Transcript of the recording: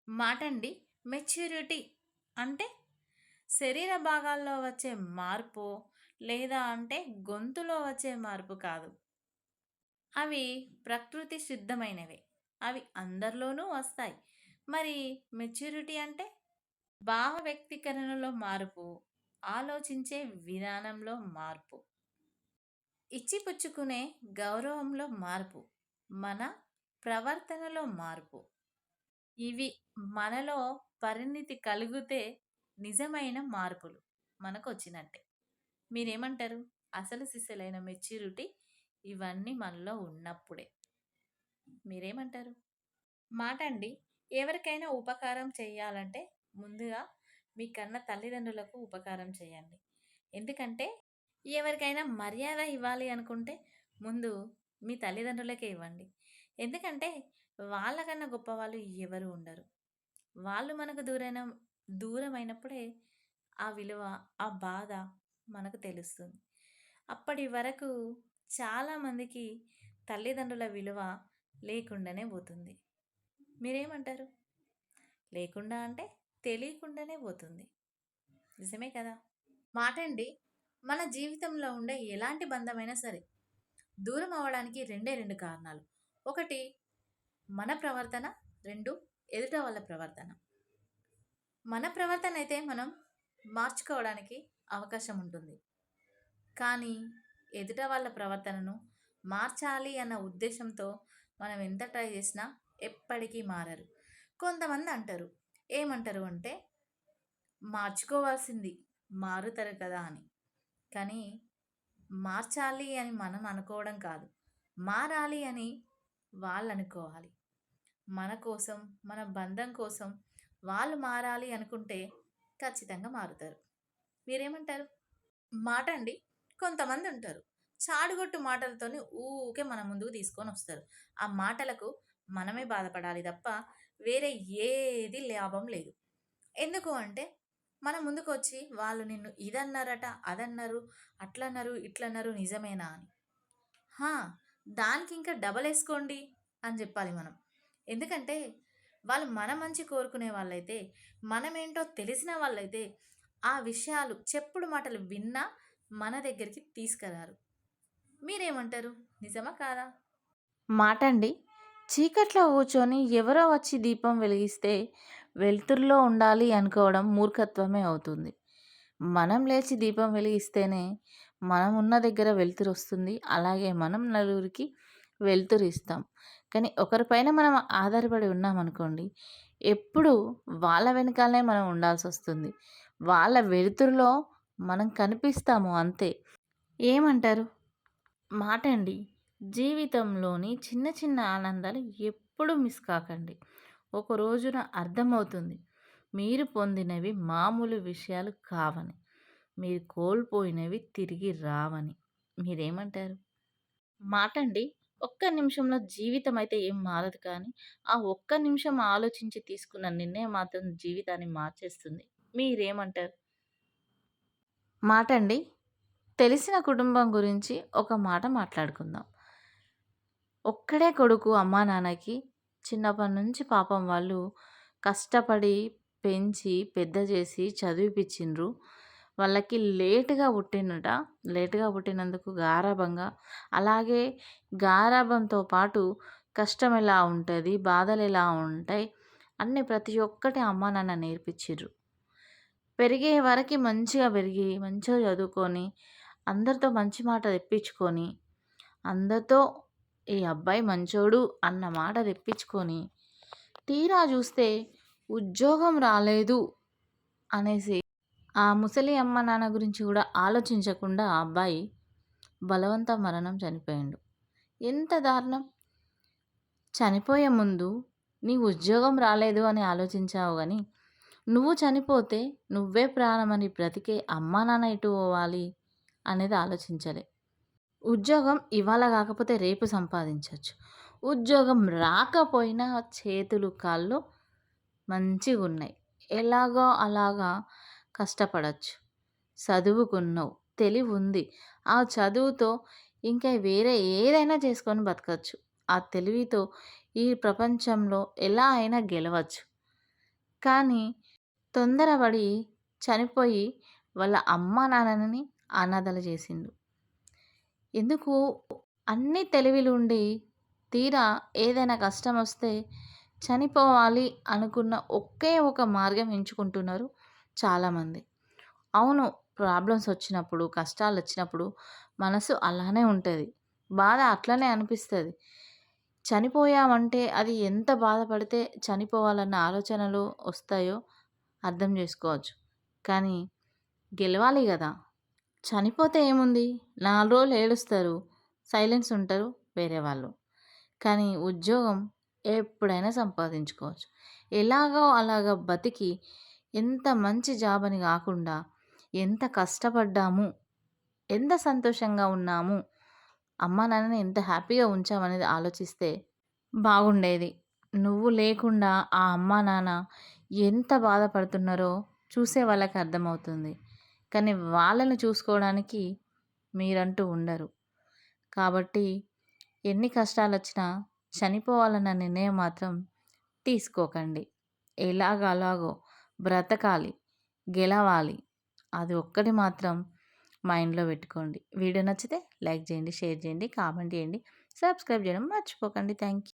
మాటండి. Maturity అంటే శరీర భాగాల్లో వచ్చే మార్పో, లేదా అంటే గొంతులో వచ్చే మార్పు కాదు. అవి ప్రకృతి సిద్ధమైనవే. అవి అందరిలోనూ వస్తాయి. మరి మెచ్యూరిటీ అంటే భావ వ్యక్తీకరణలో మార్పు, ఆలోచించే విధానంలో మార్పు, ఇచ్చిపుచ్చుకునే గౌరవంలో మార్పు, మన ప్రవర్తనలో మార్పు. ఇవి మనలో పరిణితి కలిగితే నిజమైన మార్పులు మనకొచ్చినట్టే. మీరేమంటారు? అసలు సిసలైన మెచ్యూరిటీ ఇవన్నీ మనలో ఉన్నప్పుడే. మీరేమంటారు? మాటండి. ఎవరికైనా ఉపకారం చేయాలంటే ముందుగా మీ కన్న తల్లిదండ్రులకు ఉపకారం చేయండి. ఎందుకంటే ఎవరికైనా మర్యాద ఇవ్వాలి అనుకుంటే ముందు మీ తల్లిదండ్రులకే ఇవ్వండి. ఎందుకంటే వాళ్ళకన్నా గొప్పవాళ్ళు ఎవరు ఉండరు. వాళ్ళు మనకు దూరమైనప్పుడే ఆ విలువ, ఆ బాధ మనకు తెలుస్తుంది. అప్పటి వరకు చాలామందికి తల్లిదండ్రుల విలువ లేకుండానే పోతుంది. మీరేమంటారు? లేకుండా అంటే తెలియకుండానే పోతుంది. నిజమే కదా! మాటండి. మన జీవితంలో ఉండే ఎలాంటి బంధమైనా సరే దూరం అవ్వడానికి రెండే 2 కారణాలు. ఒకటి మన ప్రవర్తన, 2 ఎదుట వాళ్ళ ప్రవర్తన. మన ప్రవర్తన అయితే మనం మార్చుకోవడానికి అవకాశం ఉంటుంది. కానీ ఎదుట వాళ్ళ ప్రవర్తనను మార్చాలి అన్న ఉద్దేశంతో మనం ఎంత ట్రై చేసినా ఎప్పటికీ మారరు. కొంతమంది అంటారు. ఏమంటారు అంటే మార్చుకోవాల్సింది మారుతారు కదా అని. కానీ మార్చాలి అని మనం అనుకోవడం కాదు. మారాలి అని వాళ్ళు అనుకోవాలి. మన కోసం, మన బంధం కోసం వాళ్ళు మారాలి అనుకుంటే ఖచ్చితంగా మారుతారు. మీరేమంటారు? మాటండి. కొంతమంది ఉంటారు. చాడుగొట్టు మాటలతోని ఊకే మన ముందుకు తీసుకొనొస్తారు. ఆ మాటలకు మనమే బాధపడాలి తప్ప వేరే ఏది లాభం లేదు. ఎందుకు అంటే మన ముందుకొచ్చి వాళ్ళు నిన్ను ఇదన్నారట, అదన్నారు, అట్లన్నారు, ఇట్లన్నారు నిజమేనా అని. హా! దానికింకా డబలేసుకోండి అని జెప్పాలి మనం. ఎందుకంటే వాళ్ళు మన మంచి కోరుకునే వాళ్ళైతే, మనమేంటో తెలిసిన వాళ్ళైతే, ఆ విషయాలు చెప్పుడు మాటలు విన్నా మన దగ్గరికి తీసుకురారు. మీరేమంటారు? నిజమా కాదా? మాటండి. చీకట్లో కూర్చొని ఎవరో వచ్చి దీపం వెలిగిస్తే వెలుతురులో ఉండాలి అనుకోవడం మూర్ఖత్వమే అవుతుంది. మనం లేచి దీపం వెలిగిస్తేనే మనం ఉన్న దగ్గర వెలుతురొస్తుంది. అలాగే మనం నలుగురికి వెలుతురిస్తాం. కానీ ఒకరిపైన మనం ఆధారపడి ఉన్నామనుకోండి, ఎప్పుడు వాళ్ళ వెనకాలనే మనం ఉండాల్సొస్తుంది. వాళ్ళ వెలుతురులో మనం కనిపిస్తాము అంతే. ఏమంటారు? మాటండి. జీవితంలోని చిన్న చిన్న ఆనందాలు ఎప్పుడూ మిస్ కాకండి. ఒక రోజున అర్థమవుతుంది. మీరు పొందినవి మామూలు విషయాలు కావని. మీరు కోల్పోయినవి తిరిగి రావని. మీరేమంటారు? మాటండి. ఒక్క నిమిషంలో జీవితం అయితే ఏం మారదు కానీ, ఆ ఒక్క నిమిషం ఆలోచించి తీసుకున్న నిర్ణయం మాత్రం జీవితాన్ని మార్చేస్తుంది. మీరేమంటారు? మాటండి. తెలిసిన కుటుంబం గురించి ఒక మాట మాట్లాడుకుందాం. ఒక్కడే కొడుకు అమ్మా నాన్నకి. చిన్నప్పటి నుంచి పాపం వాళ్ళు కష్టపడి పెంచి పెద్ద చేసి చదివిపిచ్చిండ్రు. వాళ్ళకి లేట్‌గా పుట్టిండట. లేట్‌గా పుట్టినందుకు గారాబంగా, అలాగే గారాబంతో పాటు కష్టం ఎలా ఉంటది, బాధలెలా ఉంటాయి అన్నీ ప్రతి ఒక్కటి అమ్మా నాన్న నేర్పిచ్చిర్రు. పెరిగే వరకి మంచిగా పెరిగి, మంచిగా చదువుకొని, అందరితో మంచి మాట తెప్పించుకొని, అందరితో ఈ అబ్బాయి మంచోడు అన్న మాట తెప్పించుకొని, తీరా చూస్తే ఉద్యోగం రాలేదు అనేసి ఆ ముసలి అమ్మ నాన్న గురించి కూడా ఆలోచించకుండా ఆ అబ్బాయి బలవంత మరణం చనిపోయిండు. ఎంత దారుణం! చనిపోయే ముందు నీ ఉద్యోగం రాలేదు అని ఆలోచించావు గానీ, నువ్వు చనిపోతే నువ్వే ప్రాణమని బ్రతికే అమ్మా నాన్న ఎటు పోవాలి అనేది ఆలోచించలే. ఉద్యోగం ఇవాళ కాకపోతే రేపు సంపాదించొచ్చు. ఉద్యోగం రాకపోయినా చేతులు, కాళ్ళు మంచిగున్నాయి. ఎలాగో అలాగా కష్టపడొచ్చు. చదువుకున్నావు, తెలివుంది. ఆ చదువుతో ఇంకా వేరే ఏదైనా చేసుకొని బతకచ్చు. ఆ తెలివితో ఈ ప్రపంచంలో ఎలా అయినా గెలవచ్చు. కానీ తొందరపడి చనిపోయి వాళ్ళ అమ్మానాన్నని అనాథలు చేసిండు. ఎందుకు అన్ని తెలివిలుండి తీరా ఏదైనా కష్టమొస్తే చనిపోవాలి అనుకున్న ఒకే ఒక మార్గం ఎంచుకుంటున్నారు చాలామంది. అవును, ప్రాబ్లమ్స్ వచ్చినప్పుడు, కష్టాలొచ్చినప్పుడు మనసు అలానే ఉంటది. బాధ అట్లనే అనిపిస్తది. చనిపోయామంటే అది ఎంత బాధపడితే చనిపోవాలన్న ఆలోచనలు వస్తాయో అర్థం చేసుకోవచ్చు. కానీ గెలవాలి గదా! చనిపోతే ఏముంది? 4 రోజులు ఏడుస్తారు. సైలెన్స్ ఉంటారు వేరే వాళ్ళు. కానీ ఉద్యోగం ఎప్పుడైనా సంపాదించుకోవచ్చు. ఎలాగో అలాగా బతికి ఎంత మంచి జాబ్ అని గాకుండా ఎంత కష్టపడ్డాము, ఎంత సంతోషంగా ఉన్నాము, అమ్మా నాన్నని ఎంత హ్యాపీగా ఉంచామనేది ఆలోచిస్తే బాగుండేది. నువ్వు లేకుండా ఆ అమ్మా నాన్న ఎంత బాధపడుతున్నారో చూసే వాళ్ళకి అర్థమవుతుంది. కానీ వాళ్ళని చూసుకోవడానికి మీరంటూ ఉండరు. కాబట్టి ఎన్ని కష్టాలొచ్చినా చనిపోవాలన్న నిర్ణయం మాత్రం తీసుకోకండి. ఎలాగో బ్రతకాలి, గెలవాలి. అది ఒక్కటి మాత్రం మైండ్‌లో పెట్టుకోండి. వీడియో నచ్చితే లైక్ చేయండి, షేర్ చేయండి, కామెంట్ చేయండి, సబ్స్క్రైబ్ చేయడం మర్చిపోకండి. Thank you.